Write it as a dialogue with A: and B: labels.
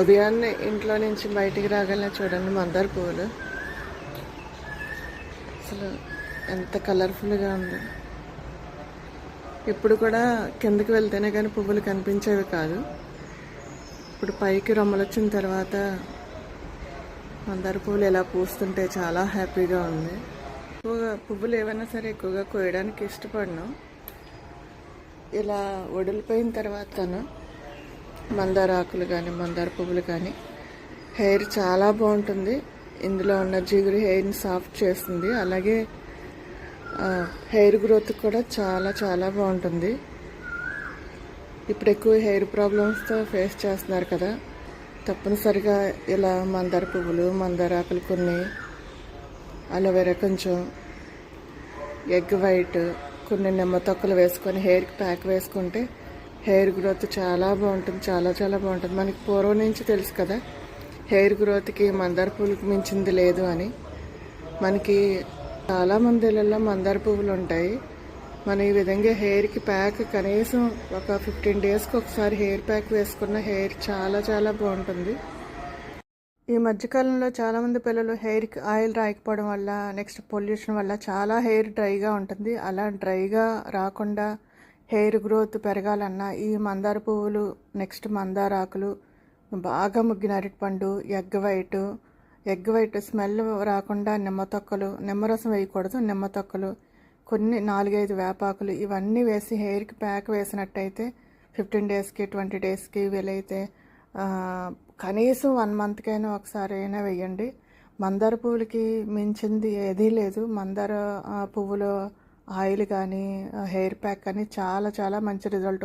A: ఉదయాన్నే ఇంట్లో నుంచి బయటికి రాగానే చూడండి మందార పువ్వులు అసలు ఎంత కలర్ఫుల్గా ఉంది. ఇప్పుడు కూడా కిందకి వెళ్తేనే కానీ పువ్వులు కనిపించేవి కాదు. ఇప్పుడు పైకి రొమ్మలు వచ్చిన తర్వాత మందార పువ్వులు ఎలా పూస్తుంటే చాలా హ్యాపీగా ఉంది. ఎక్కువగా పువ్వులు ఏవైనా సరే ఎక్కువగా కోయడానికి ఇష్టపడను. ఇలా వడిలిపోయిన తర్వాత మందార ఆకులు కానీ మందార పువ్వులు కానీ హెయిర్ చాలా బాగుంటుంది. ఇందులో ఉన్న జిగురు హెయిర్ని సాఫ్ట్ చేస్తుంది. అలాగే హెయిర్ గ్రోత్ కూడా చాలా చాలా బాగుంటుంది. ఇప్పుడు ఎక్కువ హెయిర్ ప్రాబ్లమ్స్తో ఫేస్ చేస్తున్నారు కదా, తప్పనిసరిగా ఇలా మందార పువ్వులు మందార ఆకులు కొన్ని, అలోవెరా కొంచెం, ఎగ్ వైట్, కొన్ని నిమ్మ తొక్కలు వేసుకొని హెయిర్కి ప్యాక్ వేసుకుంటే హెయిర్ గ్రోత్ చాలా బాగుంటుంది. చాలా చాలా బాగుంటుంది. మనకి పూర్వం నుంచి తెలుసు కదా, హెయిర్ గ్రోత్కి మందార పువ్వులకు మించింది లేదు అని. మనకి చాలామంది ఇళ్ళల్లో మందార పువ్వులు ఉంటాయి. మనం ఈ విధంగా హెయిర్కి ప్యాక్ కనీసం ఒక 15 డేస్కి ఒకసారి హెయిర్ ప్యాక్ వేసుకున్న హెయిర్ చాలా చాలా బాగుంటుంది. ఈ మధ్యకాలంలో చాలామంది పిల్లలు హెయిర్కి ఆయిల్ రాయకపోవడం వల్ల, నెక్స్ట్ పొల్యూషన్ వల్ల చాలా హెయిర్ డ్రైగా ఉంటుంది. అలా డ్రైగా రాకుండా హెయిర్ గ్రోత్ పెరగాలన్నా ఈ మందార పువ్వులు, నెక్స్ట్ మందార ఆకులు, బాగా ముగ్గిన అరటిపండు, ఎగ్ వైట్ స్మెల్ రాకుండా నిమ్మ తొక్కలు, నిమ్మరసం వేయకూడదు, నిమ్మ తొక్కలు, కొన్ని 4-5 వేపాకులు, ఇవన్నీ వేసి హెయిర్కి ప్యాక్ వేసినట్టయితే 15 డేస్కి 20 డేస్కి వీలైతే కనీసం 1 మంత్కైనా ఒకసారి అయినా వేయండి. మందార పువ్వులకి మించింది ఏదీ లేదు. మందార పువ్వులు ఆయిల్ కానీ హెయిర్ ప్యాక్ కానీ చాలా చాలా మంచి రిజల్ట్.